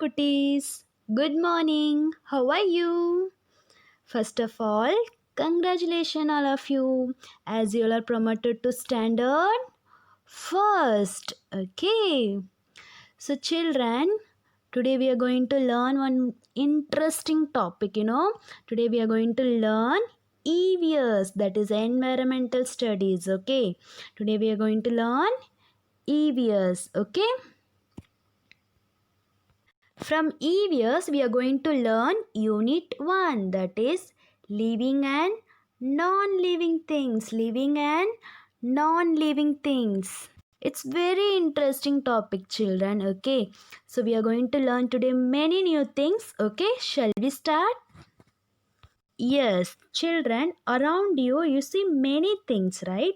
Cuties. Good morning. How are you? First of all, congratulations all of you as you all are promoted to standard first. Okay. So children, today we are going to learn one interesting topic, Today we are going to learn EVS, that is environmental studies, okay? Today we are going to learn EVS, okay? From EVS, we are going to learn Unit 1, that is living and non-living things. Living and non-living things. It's very interesting topic, children. Okay, so we are going to learn today many new things. Okay, shall we start? Yes, children, around you, you see many things, right?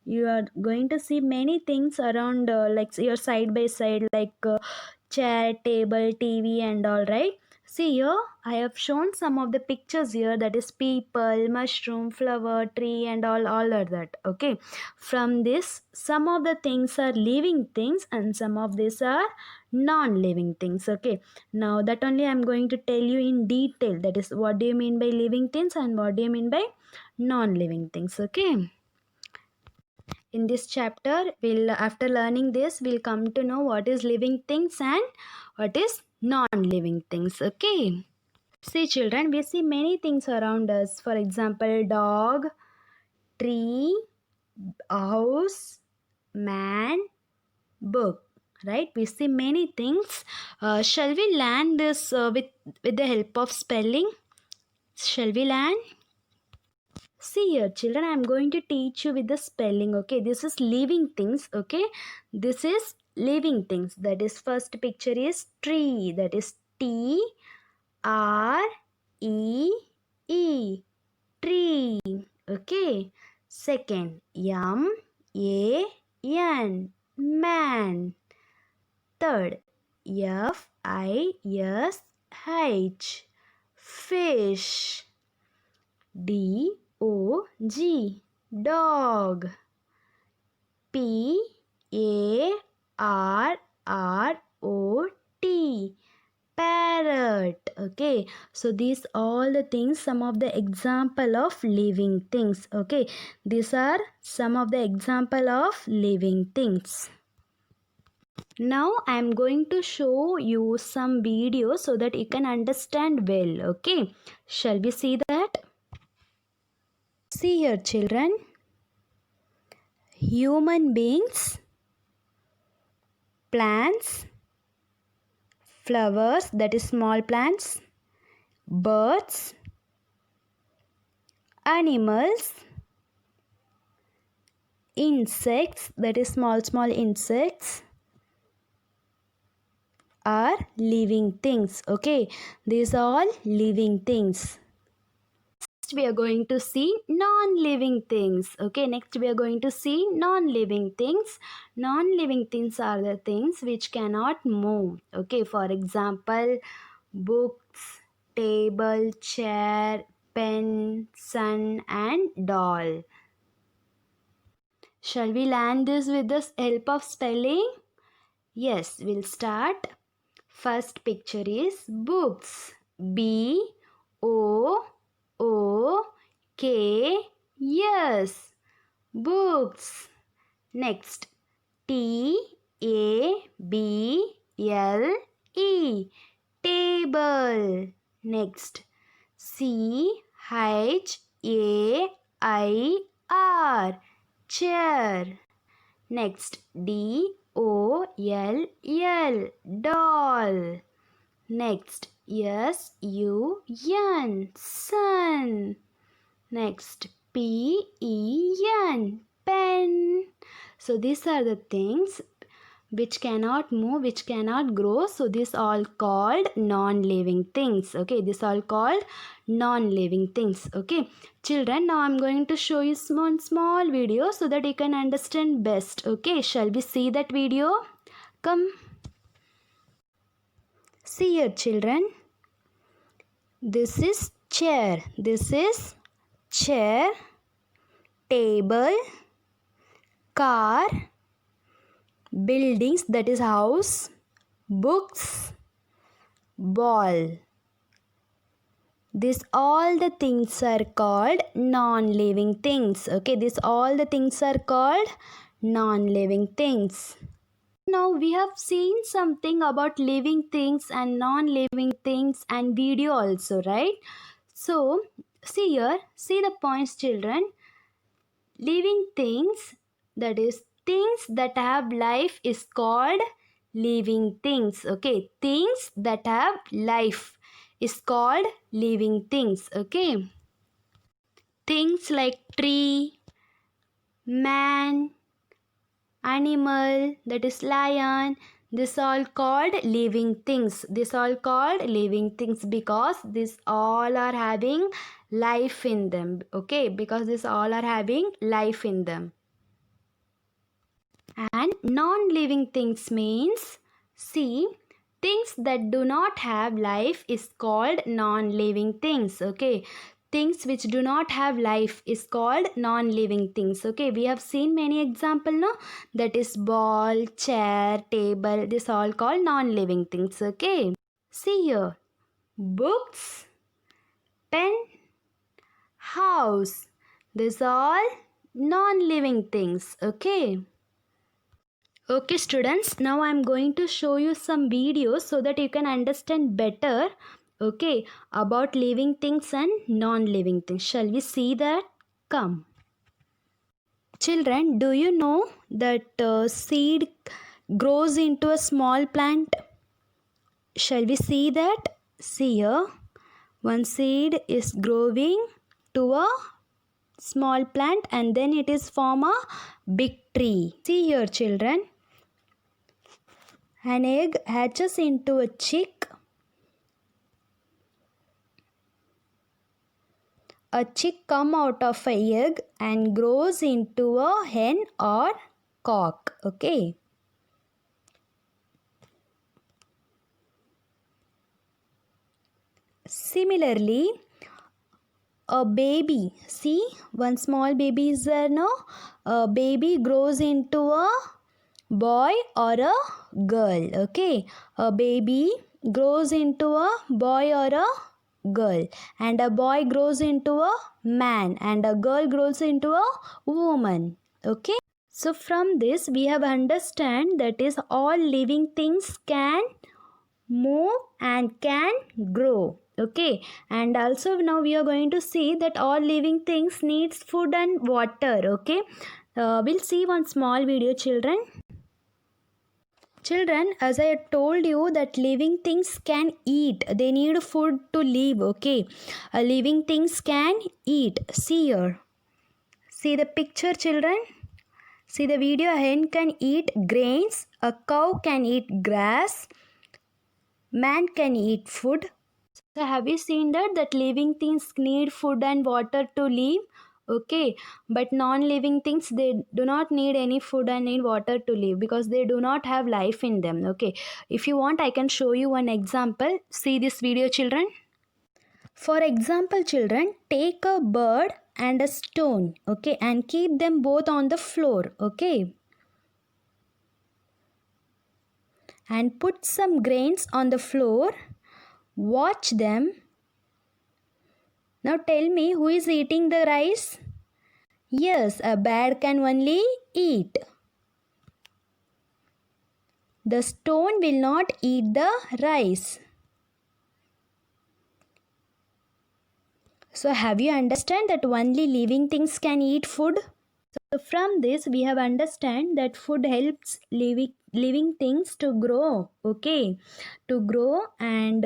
You are going to see many things around, like your side by side, like chair, table, TV, and all, right? See here, I have shown some of the pictures here, that is people, mushroom, flower, tree, and all are that. Okay, from this, some of the things are living things, and some of these are non-living things. Okay, now that only I'm going to tell you in detail, that is what do you mean by living things and what do you mean by non-living things. Okay, in this chapter we'll, after learning this, we'll come to know what is living things and what is non-living things. Okay, see children, we see many things around us. For example, dog, tree, house, man, book, right? We see many things. Shall we learn this with the help of spelling? Shall we learn? See here, children, I'm going to teach you with the spelling. Okay, this is living things. Okay, this is living things. That is, first picture is tree. That is Tree. Tree. Okay. Second, man. Man. Third, fish. Fish. Dog. Dog. Parrot. Parrot. Okay, so these all the things, some of the example of living things. Okay, these are some of the example of living things. Now I am going to show you some videos so that you can understand well. Okay, shall we see that? See here, children, human beings, plants, flowers, that is small plants, birds, animals, insects, that is small insects, are living things. Okay, these are all living things. Next we are going to see non-living things. Okay, next we are going to see non-living things. Non-living things are the things which cannot move. Okay, for example, books, table, chair, pen, sun, and doll. Shall we learn this with the help of spelling? Yes, we'll start. First picture is books. B-O-O-K. Yes, books. Next, T-A-B-L-E. Table. Next, C-H-A-I-R. Chair. Next, DOLL. Doll. Next, SUN. Sun. Next, PEN. Pen. So these are the things which cannot move, which cannot grow. So this all called non-living things. Okay, this all called non-living things. Okay, children, now I'm going to show you small video so that you can understand best. Okay, shall we see that video? Come. See here, children. This is chair. This is chair, table, car, buildings, that is house, books, ball. This all the things are called non-living things. Okay, this all the things are called non-living things. Now we have seen something about living things and non-living things and video also, right? So see here, see the points, children. Living things, that is things that have life, is called living things. Okay, things that have life is called living things. Okay, things like tree, man, animal, that is lion, this all called living things. This all called living things because this all are having life in them. Okay, because this all are having life in them. And non-living things means, see, things that do not have life is called non-living things. Okay, things which do not have life is called non-living things. Okay, we have seen many example, no, that is ball, chair, table, this all called non-living things. Okay, see here, books, pen, house, this all non-living things. Okay. Okay students, now I am going to show you some videos so that you can understand better, okay, about living things and non-living things. Shall we see that? Come. Children, do you know that seed grows into a small plant? Shall we see that? See here, one seed is growing to a small plant and then it is form a big tree. See here children. An egg hatches into a chick. A chick comes out of an egg and grows into a hen or cock. Okay. Similarly, a baby. See, one small baby is there now. A baby grows into a boy or a girl. Okay, a baby grows into a boy or a girl, and a boy grows into a man, and a girl grows into a woman. Okay, so from this we have understand that is all living things can move and can grow. Okay, and also now we are going to see that all living things needs food and water. Okay, we'll see one small video, children. Children, as I told you that living things can eat, they need food to live. Okay, living things can eat. See here, see the picture, children. See the video. A hen can eat grains, a cow can eat grass, man can eat food. So have you seen that living things need food and water to live? Okay, but non-living things, they do not need any food and need water to live because they do not have life in them. Okay, if you want I can show you one example. See this video, children. For example, children, take a bird and a stone, okay, and keep them both on the floor. Okay, and put some grains on the floor. Watch them. Now tell me, who is eating the rice? Yes, a bird can only eat. The stone will not eat the rice. So have you understand that only living things can eat food? So from this we have understand that food helps living things to grow. Okay, to grow, and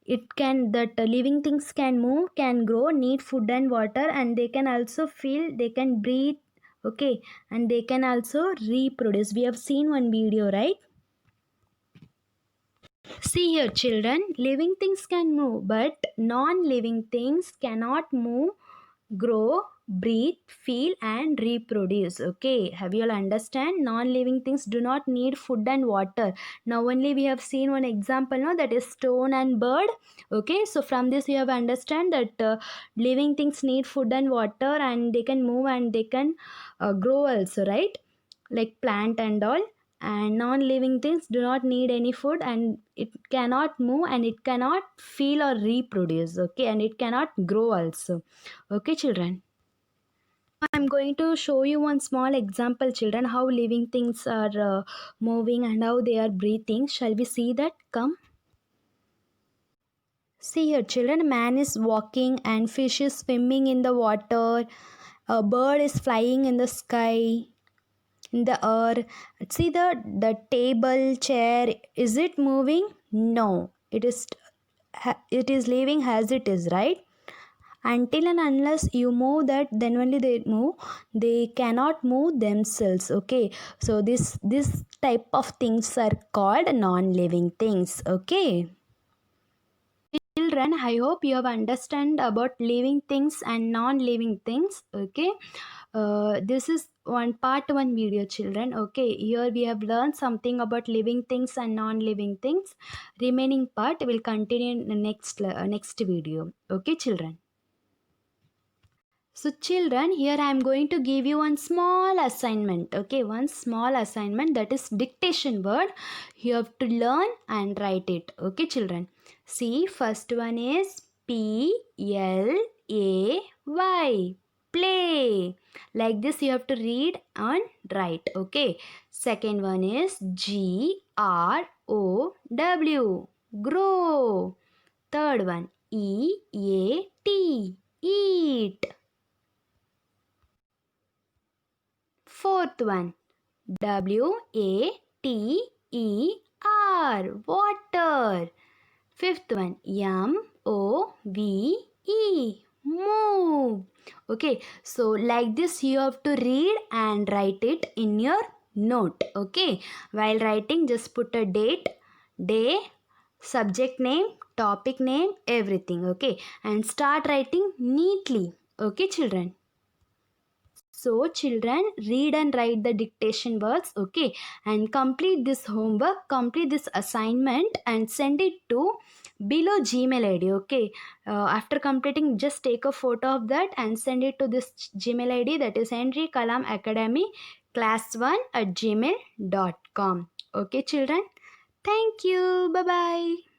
it can, that living things can move, can grow, need food and water, and they can also feel, they can breathe. Okay, and they can also reproduce. We have seen one video, right? See here, children, living things can move, but non-living things cannot move, grow, breathe, feel, and reproduce. Okay, have you all understand? Non-living things do not need food and water. Now only we have seen one example, no, that is stone and bird. Okay, so from this you have understand that living things need food and water, and they can move and they can grow also, right? Like plant and all. and non-living things do not need any food, and it cannot move, and it cannot feel or reproduce, okay, and it cannot grow also. Okay, children, I'm going to show you one small example, children, how living things are moving and how they are breathing. Shall we see that? Come. See here, children, man is walking and fish is swimming in the water. A bird is flying in the sky, in the air. See the table, chair, is it moving? No, it is living as it is, right? Until and unless you move that, then only they move. They cannot move themselves, okay? So this type of things are called non-living things, okay? Children, I hope you have understand about living things and non-living things, okay? This is part one video, children, okay? Here we have learned something about living things and non-living things. Remaining part will continue in the next video, okay, children? So children, here I am going to give you one small assignment, okay? One small assignment, that is dictation word. You have to learn and write it, okay, children? See, first one is Play. Play. Like this you have to read and write, okay? Second one is Grow. Grow. Third one, Eat. Fourth one, Water. Fifth one, Move. Okay, so like this you have to read and write it in your note, okay? While writing, just put a date, day, subject name, topic name, everything, okay? And start writing neatly, okay, children? So children, read and write the dictation words, okay, and complete this homework, complete this assignment and send it to below Gmail ID, okay. After completing, just take a photo of that and send it to this Gmail ID, that is Henry Kalam Academy class1 @gmail.com. Okay children, thank you, bye bye.